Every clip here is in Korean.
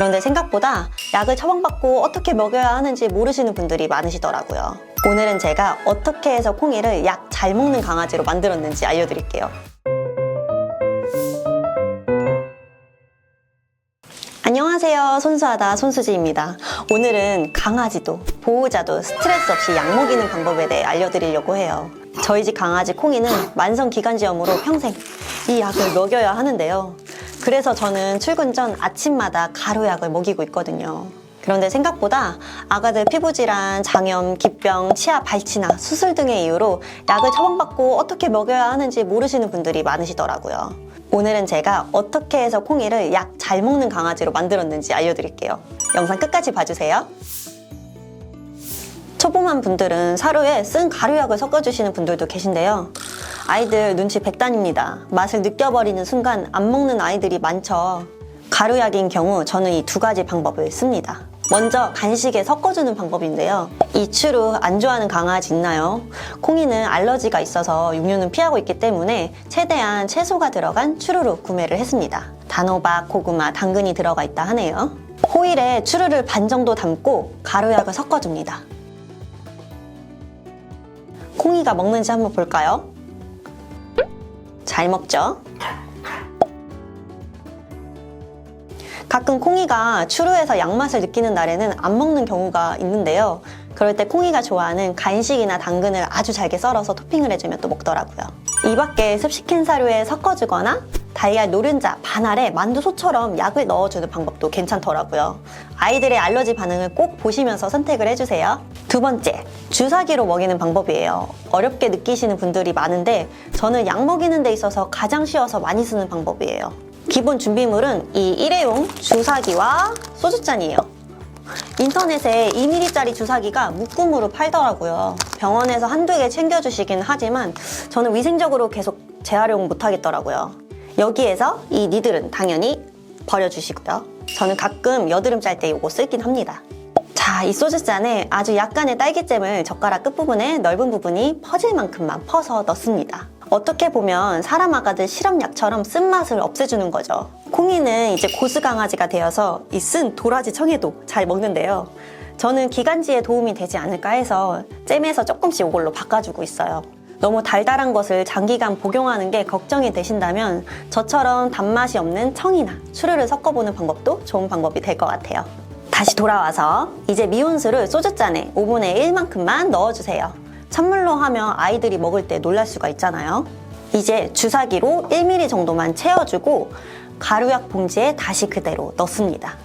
그런데 생각보다 약을 처방받고 어떻게 먹여야 하는지 모르시는 분들이 많으시더라고요. 오늘은 제가 어떻게 해서 콩이를 약 잘 먹는 강아지로 만들었는지 알려드릴게요. 안녕하세요. 손수하다 손수지입니다. 오늘은 강아지도 보호자도 스트레스 없이 약 먹이는 방법에 대해 알려드리려고 해요. 저희 집 강아지 콩이는 만성기관지염으로 평생 이 약을 먹여야 하는데요. 그래서 저는 출근 전 아침마다 가루약을 먹이고 있거든요. 그런데 생각보다 아가들 피부질환, 장염, 기병, 치아 발치나 수술 등의 이유로 약을 처방받고 어떻게 먹여야 하는지 모르시는 분들이 많으시더라고요. 오늘은 제가 어떻게 해서 콩이를 약 잘 먹는 강아지로 만들었는지 알려드릴게요. 영상 끝까지 봐주세요. 초보만 분들은 사료에 쓴 가루약을 섞어주시는 분들도 계신데요. 아이들 눈치 백단입니다. 맛을 느껴버리는 순간 안 먹는 아이들이 많죠. 가루약인 경우 저는 이 두 가지 방법을 씁니다. 먼저 간식에 섞어주는 방법인데요. 이 추루 안 좋아하는 강아지 있나요? 콩이는 알러지가 있어서 육류는 피하고 있기 때문에 최대한 채소가 들어간 추루로 구매를 했습니다. 단호박, 고구마, 당근이 들어가 있다 하네요. 호일에 추루를 반 정도 담고 가루약을 섞어줍니다. 콩이가 먹는지 한번 볼까요? 잘 먹죠? 가끔 콩이가 추루에서 약맛을 느끼는 날에는 안 먹는 경우가 있는데요. 그럴 때 콩이가 좋아하는 간식이나 당근을 아주 잘게 썰어서 토핑을 해주면 또 먹더라고요. 이 밖에 습식캔 사료에 섞어주거나 달걀 노른자, 반알에 만두소처럼 약을 넣어주는 방법도 괜찮더라고요. 아이들의 알러지 반응을 꼭 보시면서 선택을 해주세요. 두 번째, 주사기로 먹이는 방법이에요. 어렵게 느끼시는 분들이 많은데 저는 약 먹이는 데 있어서 가장 쉬워서 많이 쓰는 방법이에요. 기본 준비물은 이 일회용 주사기와 소주잔이에요. 인터넷에 2mm짜리 주사기가 묶음으로 팔더라고요. 병원에서 한두 개 챙겨주시긴 하지만 저는 위생적으로 계속 재활용 못하겠더라고요. 여기에서 이 니들은 당연히 버려주시고요. 저는 가끔 여드름 짤 때 이거 쓰긴 합니다. 자, 이 소주잔에 아주 약간의 딸기잼을 젓가락 끝부분에 넓은 부분이 퍼질 만큼만 퍼서 넣습니다. 어떻게 보면 사람 아가들 실험약처럼 쓴맛을 없애주는 거죠. 콩이는 이제 고수 강아지가 되어서 이 쓴 도라지 청에도 잘 먹는데요. 저는 기관지에 도움이 되지 않을까 해서 잼에서 조금씩 이걸로 바꿔주고 있어요. 너무 달달한 것을 장기간 복용하는 게 걱정이 되신다면 저처럼 단맛이 없는 청이나 추루를 섞어보는 방법도 좋은 방법이 될 것 같아요. 다시 돌아와서 이제 미온수를 소주잔에 5분의 1만큼만 넣어주세요. 찬물로 하면 아이들이 먹을 때 놀랄 수가 있잖아요. 이제 주사기로 1mm 정도만 채워주고 가루약 봉지에 다시 그대로 넣습니다.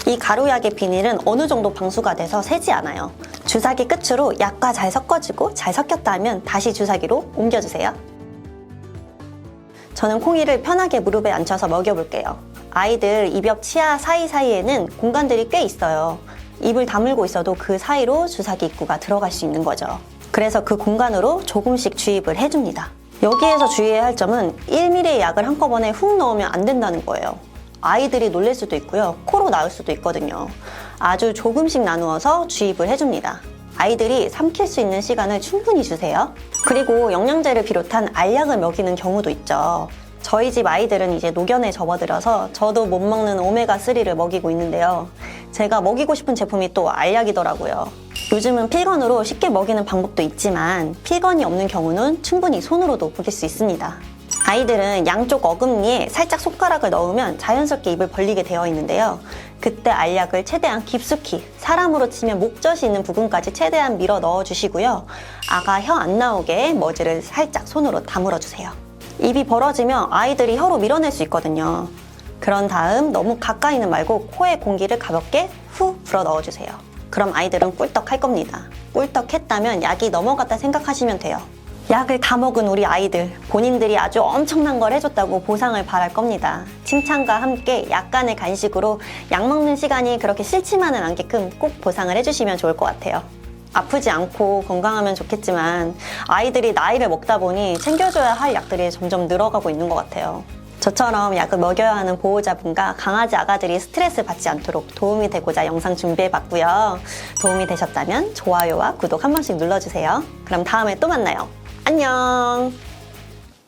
이 가루약의 비닐은 어느 정도 방수가 돼서 새지 않아요. 주사기 끝으로 약과 잘 섞어지고 잘 섞였다 하면 다시 주사기로 옮겨주세요. 저는 콩이를 편하게 무릎에 앉혀서 먹여볼게요. 아이들 입 옆 치아 사이사이에는 공간들이 꽤 있어요. 입을 다물고 있어도 그 사이로 주사기 입구가 들어갈 수 있는 거죠. 그래서 그 공간으로 조금씩 주입을 해줍니다. 여기에서 주의해야 할 점은 1mm의 약을 한꺼번에 훅 넣으면 안 된다는 거예요. 아이들이 놀랄 수도 있고요. 코로 나올 수도 있거든요. 아주 조금씩 나누어서 주입을 해줍니다. 아이들이 삼킬 수 있는 시간을 충분히 주세요. 그리고 영양제를 비롯한 알약을 먹이는 경우도 있죠. 저희 집 아이들은 이제 노견에 접어들어서 저도 못 먹는 오메가3를 먹이고 있는데요. 제가 먹이고 싶은 제품이 또 알약이더라고요. 요즘은 필건으로 쉽게 먹이는 방법도 있지만 필건이 없는 경우는 충분히 손으로도 먹일 수 있습니다. 아이들은 양쪽 어금니에 살짝 손가락을 넣으면 자연스럽게 입을 벌리게 되어 있는데요. 그때 알약을 최대한 깊숙이 사람으로 치면 목젖이 있는 부분까지 최대한 밀어 넣어주시고요. 아가 혀 안 나오게 머지를 살짝 손으로 다물어 주세요. 입이 벌어지면 아이들이 혀로 밀어낼 수 있거든요. 그런 다음 너무 가까이는 말고 코에 공기를 가볍게 후 불어 넣어주세요. 그럼 아이들은 꿀떡 할 겁니다. 꿀떡 했다면 약이 넘어갔다 생각하시면 돼요. 약을 다 먹은 우리 아이들, 본인들이 아주 엄청난 걸 해줬다고 보상을 바랄 겁니다. 칭찬과 함께 약간의 간식으로 약 먹는 시간이 그렇게 싫지만은 않게끔 꼭 보상을 해주시면 좋을 것 같아요. 아프지 않고 건강하면 좋겠지만 아이들이 나이를 먹다 보니 챙겨줘야 할 약들이 점점 늘어가고 있는 것 같아요. 저처럼 약을 먹여야 하는 보호자분과 강아지 아가들이 스트레스 받지 않도록 도움이 되고자 영상 준비해봤고요. 도움이 되셨다면 좋아요와 구독 한 번씩 눌러주세요. 그럼 다음에 또 만나요. 안녕!